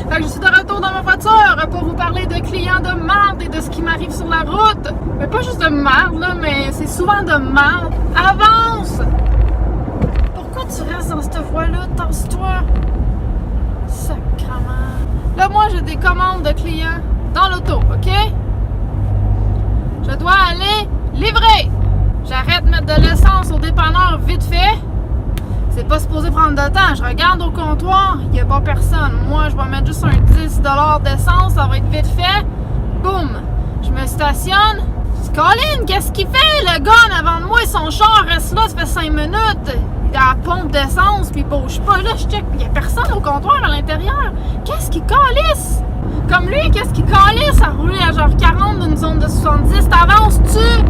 Fait que je suis de retour dans ma voiture pour vous parler de clients de merde et de ce qui m'arrive sur la route. Mais pas juste de merde, là, mais c'est souvent de merde. Avance! Pourquoi tu restes dans cette voie-là? Tasse-toi! Sacrement. Là, moi, j'ai des commandes de clients dans l'auto, OK? Je dois aller livrer. J'arrête de mettre de l'essence au dépanneur vite fait. C'est pas supposé prendre de temps. Je regarde au comptoir, il n'y a pas personne. Moi, je vais mettre juste un 10 $ d'essence, ça va être vite fait. Boum! Je me stationne. Colin, qu'est-ce qu'il fait? Le gars en avant de moi, son char reste là, ça fait 5 minutes. Il est à la pompe d'essence, puis il bouge pas. Là, je check, il n'y a personne au comptoir à l'intérieur. Qu'est-ce qu'il calisse? Comme lui, qu'est-ce qu'il calisse à rouler à genre 40 d'une zone de 70? T'avances-tu?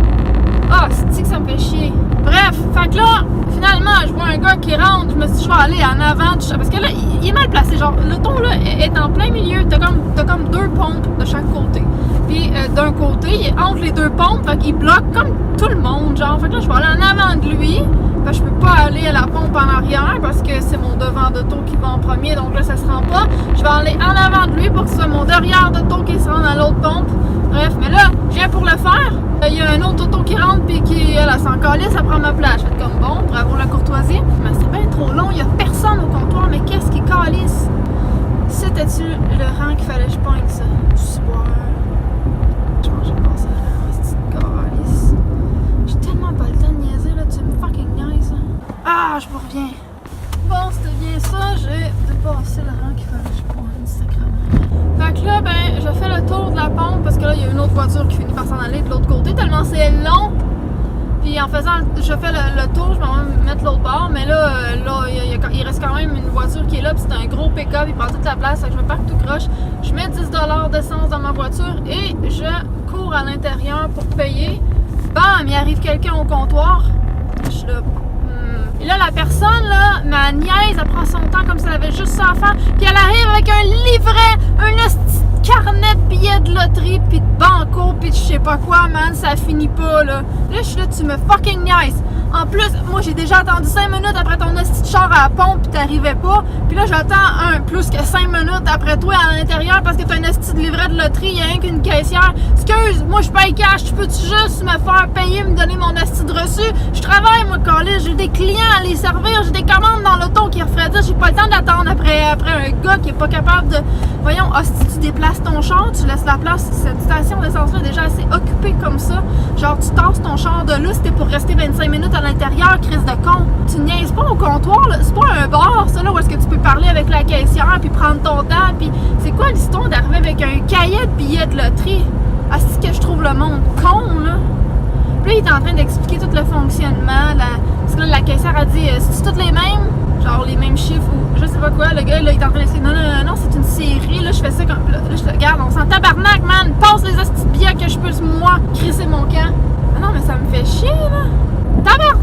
Ah, c'est que ça me fait chier. Bref, fait que là, finalement, je vois un gars qui rentre, je me suis dit, je vais aller en avant, parce que là, il est mal placé, genre, le ton là est en plein milieu, t'as comme 2 pompes de chaque côté. Puis d'un côté, il est entre les 2 pompes, fait qu'il bloque comme tout le monde, genre, fait que là, je vais aller en avant de lui, fait que je peux pas aller à la pompe en arrière, parce que c'est mon devant d'auto qui va en premier, donc là, ça se rend pas. Je vais aller en avant de lui pour que ce soit mon derrière d'auto qui se rende à l'autre pompe. Bref, mais là, je viens pour le faire. Il y a un autre auto qui rentre puis qui, elle s'en calisse, ça prend ma place. Je fais comme bon, bravo la courtoisie. Mais c'est bien trop long, il n'y a personne au comptoir, mais qu'est-ce qui calisse? C'était-tu le rang qu'il fallait que je pogne ça? Du soir. Genre, j'ai passé le rang, c'est une calisse. J'ai tellement pas le temps de niaiser, là, tu me fucking niaises. Ah, je me reviens. Bon, c'était bien ça, j'ai dépassé le rang qu'il fallait que je pogne, sacrément. Fait que là, ben, je fais le tour de la pompe parce que là, il y a une autre voiture qui finit par s'en aller de l'autre côté, tellement c'est long. Puis en faisant, je fais le tour, je vais même mettre l'autre bord, mais là, il reste quand même une voiture qui est là, puis c'est un gros pick-up, il prend toute la place, fait que je me parque tout croche. Je mets 10 $ d'essence dans ma voiture et je cours à l'intérieur pour payer. Bam, il arrive quelqu'un au comptoir. Je suis là. Et là, la personne, là, ma nièce, elle prend son temps comme si elle avait juste ça à faire. Puis elle arrive avec un livret, un carnet de billets de loterie, puis de banco, puis de je sais pas quoi, man, ça finit pas, là. Là, je suis là, tu me fucking niaises. En plus, moi, j'ai déjà attendu 5 minutes après ton hostie de char à la pompe, puis t'arrivais pas. Puis là, j'attends plus que 5 minutes après toi à l'intérieur parce que t'as un hostie de livret de loterie, il y a rien qu'une caissière. Excuse, moi, je paye cash, tu peux-tu juste me faire payer, me donner mon hostie de reçu? Je travaille, moi, collé, j'ai des clients à les servir, j'ai des commandes dans l'auto qui refroidissent, j'ai pas le temps d'attendre après un gars qui est pas capable de... Voyons, hostie, tu déplaces ton char, tu laisses la place, cette station d'essence-là est déjà assez occupée comme ça. Genre, tu tasses ton char de là, c'était pour rester 25 minutes à l'intérieur, crise de con. Tu niaises pas au comptoir, là. C'est pas un bar, ça, là, où est-ce que tu peux parler avec la caissière, puis prendre ton temps, puis c'est quoi l'histoire d'arriver avec un cahier de billets de loterie? Ah, c'est que je trouve le monde con, là. Puis là, il est en train d'expliquer tout le fonctionnement, parce que là, la caissière a dit, c'est toutes les mêmes? Genre les mêmes chiffres ou je sais pas quoi, le gars là il est en train d'essayer, non, c'est une série, là je fais ça comme, là je te regarde, on s'en tabarnak, man, passe les hosties de billets que je peux moi crisser mon camp. Ah non mais ça me fait chier là, tabarnak,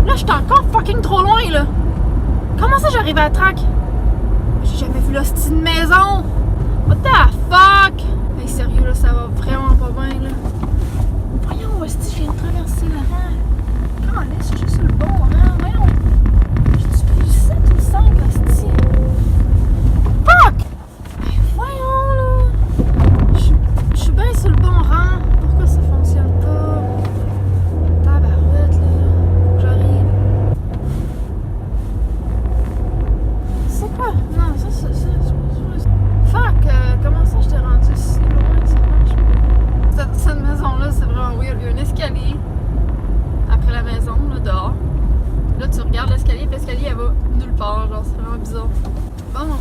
là je suis encore fucking trop loin là, comment ça j'arrive à la track? J'ai jamais vu l'hostie de maison, what the fuck? Hey sérieux là, ça va vraiment pas bien là, voyons hostie, je viens de traverser le rang, comment là, je suis sur le bon rang, voyons. Fuck! Mais voyons là! Je suis bien sur le bon rang. Pourquoi ça fonctionne pas? Tabarouette là. J'arrive. C'est quoi? Non, ça. Fuck! Comment ça je t'ai rendu si loin? Ça marche pas. Cette maison-là, c'est vraiment weird. Il y a un escalier après la maison, là, dehors. Là, tu regardes l'escalier, puis l'escalier, elle va nulle part. Genre, c'est vraiment bizarre. Bon,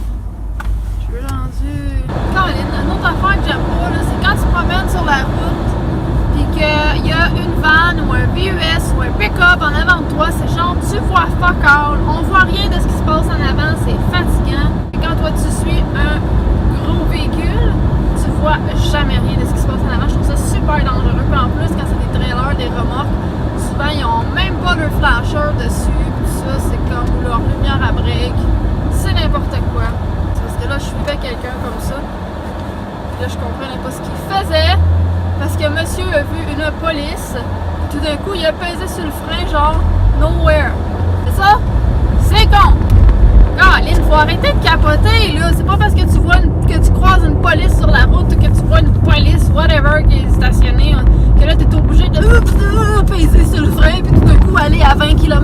je suis rendu... Caroline, une autre affaire que j'aime pas, là, c'est quand tu te promènes sur la route, puis qu'il y a une van ou un VUS ou un pick-up en avant de toi, c'est genre, tu vois fuck all, on voit rien de ce qui se passe en avant, c'est fatigant. Et quand toi, tu suis un gros véhicule, tu vois jamais rien de ce qui se passe en avant. Je trouve ça super dangereux. Puis en plus, quand c'est des trailers, des remorques, souvent, ils ont même pas leur flasher dessus, tout ça, c'est comme leur lumière à break, c'est n'importe quoi. C'est parce que là, je suivais quelqu'un comme ça, puis là, je comprenais pas ce qu'il faisait, parce que monsieur a vu une police, tout d'un coup, il a pesé sur le frein, genre, nowhere. C'est ça? C'est con! Caroline, faut arrêter de capoter, là, c'est pas parce que tu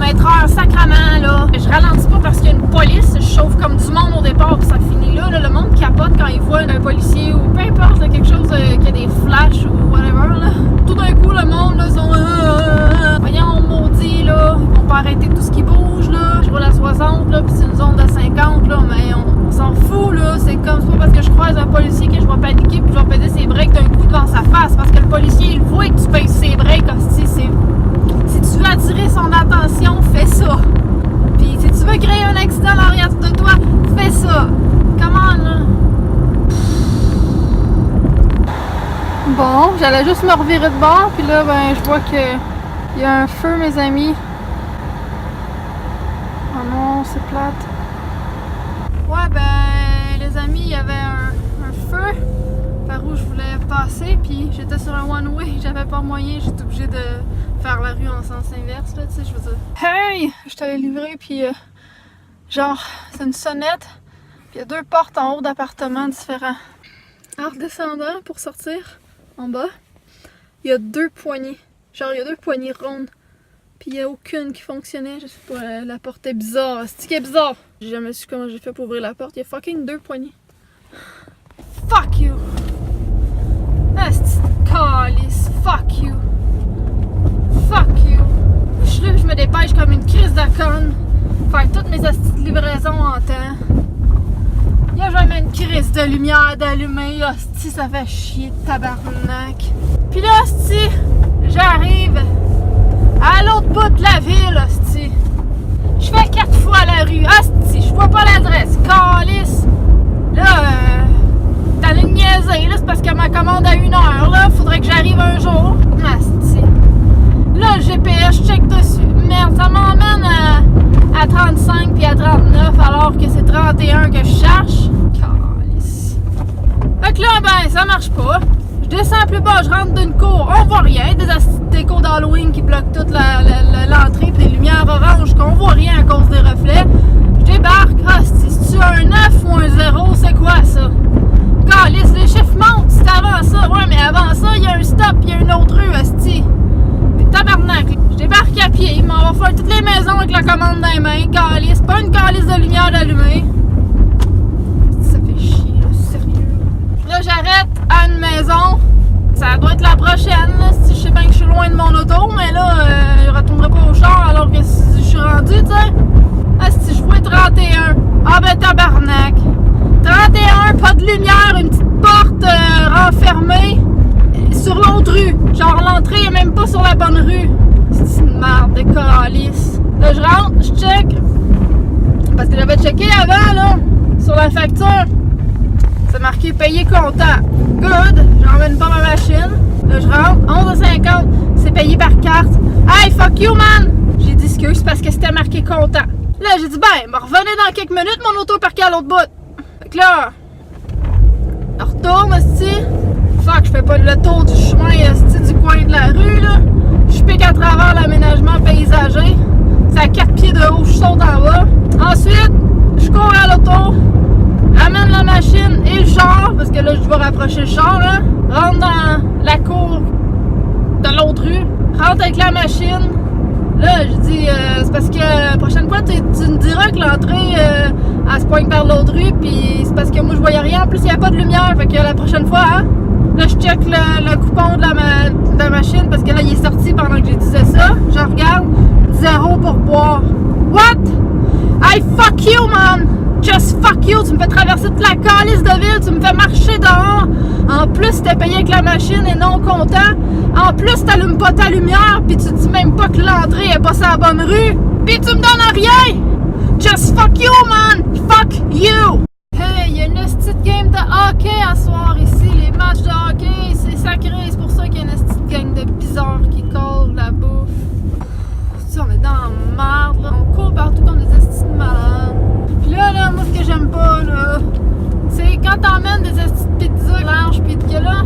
km/h, sacrament, là. Je ralentis pas parce qu'il y a une police, je chauffe comme du monde au départ, puis ça finit là. Le monde capote quand il voit un policier ou peu importe, là, quelque chose qui a des flashs ou whatever, là. Tout d'un coup, le monde, là, sont... voyons, maudit, là, ils vont pas arrêter tout ce qui bouge, là. Je roule à 60, là, puis c'est une zone de 50, là, mais on s'en fout, là. C'est comme, c'est pas parce que je croise un policier que je vais paniquer puis je vais peser ses breaks d'un coup devant sa face, parce que le policier, il voit que tu pèses ses breaks, si tu veux attirer son attention, fais ça. Puis si tu veux créer un accident en arrière de toi, fais ça. Comment, là? Bon, j'allais juste me revirer de bord, puis là, ben, je vois que il y a un feu, mes amis. Oh non, c'est plate. Ouais, ben, les amis, il y avait un feu par où je voulais passer, puis j'étais sur un one-way, j'avais pas moyen, j'étais obligée de faire la rue en sens inverse, là, tu sais, je veux dire. Hey! Je t'allais livrer, puis genre, c'est une sonnette, puis il y a 2 portes en haut d'appartements différents. En redescendant pour sortir, en bas, il y a 2 poignées. Genre, il y a 2 poignées rondes. Puis il n'y a aucune qui fonctionnait. Je sais pas, la porte est bizarre. C'est qui est bizarre? J'ai jamais su comment j'ai fait pour ouvrir la porte. Il y a fucking 2 poignées. Fuck you! Asti de calice. Fuck you! Fuck you! Je suis là, je me dépêche comme une crise de conne. Faire toutes mes astis de livraison en temps. Il y a jamais une crise de lumière d'allumée. Asti, ça fait chier de tabarnak. Puis là, asti, j'arrive à l'autre bout de la ville, asti. Je fais 4 fois la rue. Asti, je vois pas l'adresse. Calice! Là, t'as une niaiser, là, c'est parce que ma commande à 1 heure, là. Faudrait que j'arrive un jour. Asti. Là, le GPS, je check dessus. Merde, ça m'emmène à 35 puis à 39 alors que c'est 31 que je cherche. Calice. Fait que là, ben, ça marche pas. Je descends plus bas, je rentre d'une cour, on voit rien. Des décos d'Halloween qui bloquent toute l'entrée, puis des lumières oranges qu'on voit rien à cause des reflets. Je débarque, si tu as un 9 ou un 0, c'est quoi ça? Calice, les chiffres montent, c'est avant ça. Ouais, mais avant ça, il y a un stop, il y a une autre rue, asti. Puis tabarnak, je débarque à pied, il m'en va faire toutes les maisons avec la commande dans les mains. Calice, pas une calice de lumière allumée. Ça fait chier, là, sérieux. Là, j'arrête à une maison. Ça doit être la prochaine, là, si je sais bien que je suis loin de mon auto, mais là, je retournerai pas au char alors que si je suis rendu, tu sais. Ah, si je vois 31. Ah ben tabarnak. 31, pas de lumière, une petite porte renfermée sur l'autre rue. Genre l'entrée est même pas sur la bonne rue. C'est une merde de calice. Là, je rentre, je check. Parce que j'avais checké avant, là, sur la facture. C'est marqué payer comptant. Good, j'emmène pas ma machine. Là, je rentre, 11,50. C'est payé par carte. Hey, fuck you, man! J'ai dit excuse parce que c'était marqué comptant. Là, j'ai dit, ben, me revenez dans quelques minutes, mon auto est parqué à l'autre bout. Fait que là, je retourne, esti. Fuck, je fais pas le tour du chemin, esti, du coin de la rue, là. Je pique à travers l'aménagement paysager. C'est à 4 pieds de haut, je saute en bas. Ensuite, je cours à l'auto. Amène la machine et le char, parce que là, je vais rapprocher le char, là. Rentre dans la cour de l'autre rue. Rentre avec la machine. Là, je dis, c'est parce que la prochaine fois, tu me diras que l'entrée, elle se pointe par l'autre rue, puis c'est parce que moi, je voyais rien. En plus, il n'y a pas de lumière, fait que la prochaine fois, hein. Là, je check le coupon de la machine, parce que là, il est sorti pendant que je disais ça. Je regarde, 0 pour boire. What? Hey, fuck you, man! Just fuck you! Tu me fais traverser toute la calice de ville, tu me fais marcher dehors. En plus, t'es payé avec la machine et non comptant. En plus, t'allumes pas ta lumière, puis tu dis même pas que l'entrée est pas sur la bonne rue. Puis tu me donnes rien! Just fuck you, man! Fuck you! Hey, il y a une petite game de hockey à soir ici. Les matchs de hockey, c'est sacré. C'est pour ça qu'il y a une petite gang de bizarres qui collent la bouffe. On est dans la merde, là. On court partout comme des estis de malades. Puis là, moi, ce que j'aime pas, là, c'est quand t'emmènes des estis de pizza larges, pis que là,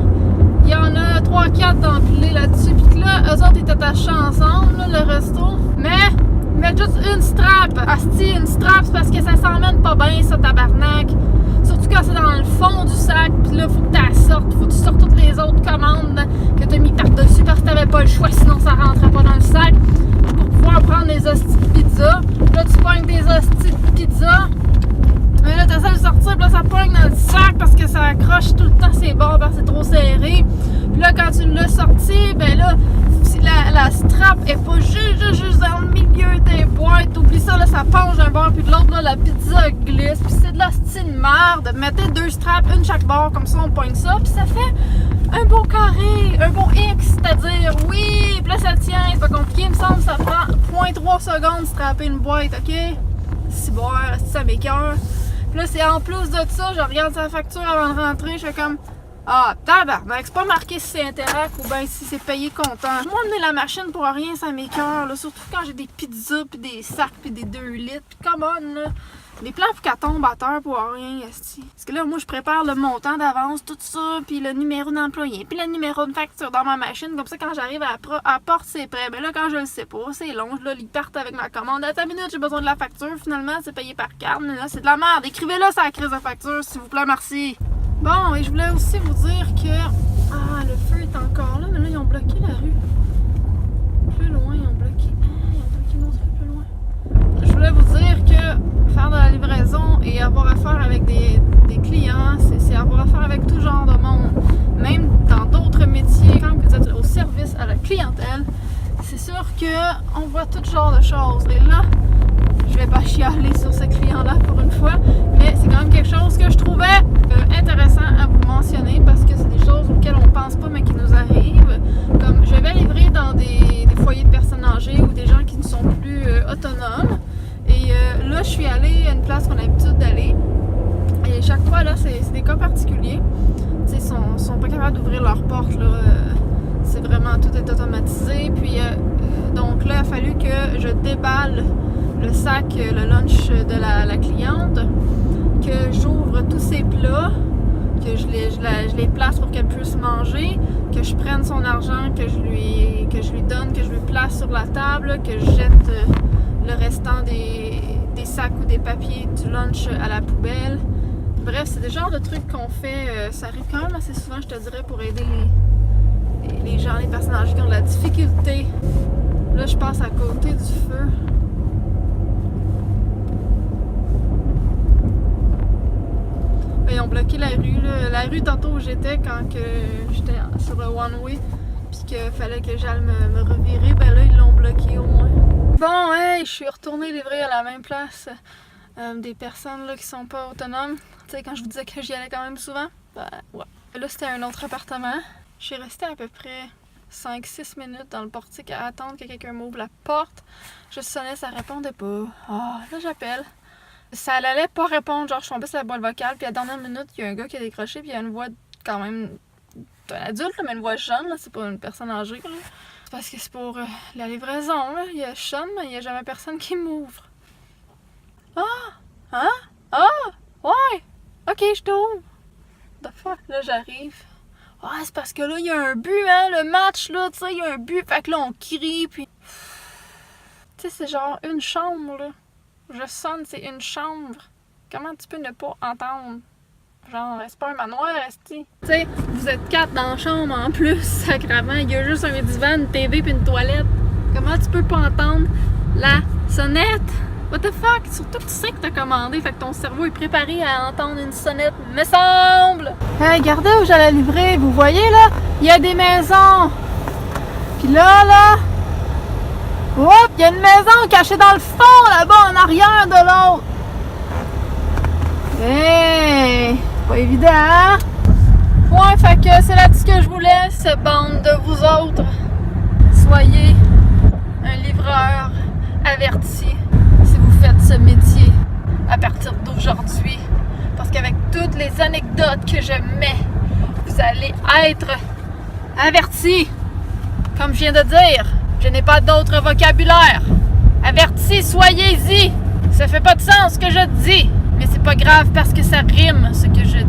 il y en a 3-4 d'empilés là-dessus, pis que là, eux autres, ils t'attachent ensemble, là, le resto. Mais, ils mettent juste une strap. Asti, une strap, c'est parce que ça s'emmène pas bien, ça, tabarnak. Surtout quand c'est dans le fond du sac, puis là, faut que tu la sortes. Faut que tu sortes toutes les autres commandes que tu as mis par-dessus parce que t'avais pas le choix, sinon ça rentrait pas dans le sac. Pour pouvoir prendre les hosties de pizza. Là, tu pognes des hosties de pizza. Mais là, t'essaies de sortir, puis là, ça pogne dans le sac parce que ça accroche tout le temps ses bords parce que c'est trop serré. Puis là, quand tu l'as sorti, ben là, si la strap est pas juste dans le milieu des boîtes, oublie ça, là, ça penche d'un bord puis de l'autre, là, la pizza glisse. Puis c'est de la style merde. Mettez 2 straps, une chaque bord, comme ça, on pogne ça. Puis ça fait un beau carré, un beau X, c'est-à-dire, oui, puis là, ça tient, c'est pas compliqué, il me semble, ça prend 0.3 secondes de strapper une boîte, ok? Si bon, ça m'écoeure. Puis là, c'est en plus de ça, je regarde sa facture avant de rentrer, je fais comme ah, tabarnak, c'est pas marqué si c'est Interac ou bien si c'est payé comptant. Moi, amener la machine pour rien, ça m'écoeure, là. Surtout quand j'ai des pizzas, puis des sacs, puis des 2 litres, puis come on, là. Des plans pour qu'elle tombe à terre pour rien, esti. Parce que là, moi, je prépare le montant d'avance, tout ça, puis le numéro d'employé, puis le numéro de facture dans ma machine. Comme ça, quand j'arrive à la porte, c'est prêt. Mais là, quand je le sais pas, c'est long. Là, ils partent avec ma commande. À ta minute, j'ai besoin de la facture. Finalement, c'est payé par carte. Mais là, c'est de la merde. Écrivez-la sur la crise de facture, s'il vous plaît, merci. Bon, et je voulais aussi vous dire que... Ah, le feu est encore là, mais là, ils ont bloqué la rue. Plus loin, ils ont bloqué... ils ont bloqué une autre rue plus loin. Je voulais vous dire que faire de la livraison et avoir affaire avec des clients, c'est avoir affaire avec tout genre de monde. Même dans d'autres métiers, quand vous êtes au service à la clientèle, c'est sûr qu'on voit tout genre de choses. Et là, je vais pas chialer sur ce client-là pour une fois, mais c'est quand même quelque chose que je trouvais intéressant à vous mentionner parce que c'est des choses auxquelles on pense pas mais qui nous arrivent. Comme je vais livrer dans des foyers de personnes âgées ou des gens qui ne sont plus autonomes. Et là, je suis allée à une place qu'on a l'habitude d'aller. Et chaque fois, là, c'est des cas particuliers. Ils sont pas capables d'ouvrir leurs portes. C'est vraiment, tout est automatisé. Puis, donc là, il a fallu que je déballe le sac, le lunch de la cliente, que j'ouvre tous ses plats, que je les place pour qu'elle puisse manger, que je prenne son argent, que je lui donne, que je lui place sur la table, que je jette le restant des sacs ou des papiers du lunch à la poubelle. Bref, c'est des genres de trucs qu'on fait, ça arrive quand même assez souvent, je te dirais, pour aider les gens, les personnes âgées qui ont de la difficulté. Là, je passe à côté du feu. Ils ont bloqué la rue. Là. La rue tantôt où j'étais quand j'étais sur le one-way puis qu'il fallait que j'aille me revirer, ben là ils l'ont bloqué au moins. Bon, hey, je suis retournée livrer à la même place des personnes là, qui sont pas autonomes. Tu sais, quand je vous disais que j'y allais quand même souvent, ben ouais. Là c'était un autre appartement. Je suis restée à peu près 5-6 minutes dans le portique à attendre que quelqu'un m'ouvre la porte. Je sonnais, ça répondait pas. Ah, là j'appelle. Ça allait pas répondre, genre je tombais sur la boîte vocale, puis à la dernière minute, il y a un gars qui a décroché, puis il y a une voix quand même d'un adulte, là, mais une voix jeune, là, c'est pas une personne âgée. Là. C'est parce que c'est pour la livraison, là. Il y a Sean, mais il y a jamais personne qui m'ouvre. Ah! Hein? Ah! Ouais! Ok, je t'ouvre! The fuck? Là, j'arrive. Ah, c'est parce que là, il y a un but, hein, le match, là, tu sais, il y a un but, fait que là, on crie, puis... Tu sais, c'est genre une chambre, là. Je sonne, c'est une chambre. Comment tu peux ne pas entendre? Genre, c'est pas un manoir, esti. Tu sais, vous êtes 4 dans la chambre en plus, sacrément. Il y a juste un divan, une TV puis une toilette. Comment tu peux pas entendre la sonnette? What the fuck? Surtout que tu sais que t'as commandé, fait que ton cerveau est préparé à entendre une sonnette, me semble! Hey, regardez où j'allais livrer. Vous voyez, là? Il y a des maisons. Puis là... Oups, il y a une maison cachée dans le fond, là-bas, en arrière de l'autre. Hey, pas évident, hein? Ouais, fait que c'est là-dessus que je vous laisse, bande de vous autres. Soyez un livreur averti si vous faites ce métier à partir d'aujourd'hui. Parce qu'avec toutes les anecdotes que je mets, vous allez être averti. Comme je viens de dire. Je n'ai pas d'autre vocabulaire. Averti, soyez-y. Ça fait pas de sens ce que je dis. Mais c'est pas grave parce que ça rime ce que je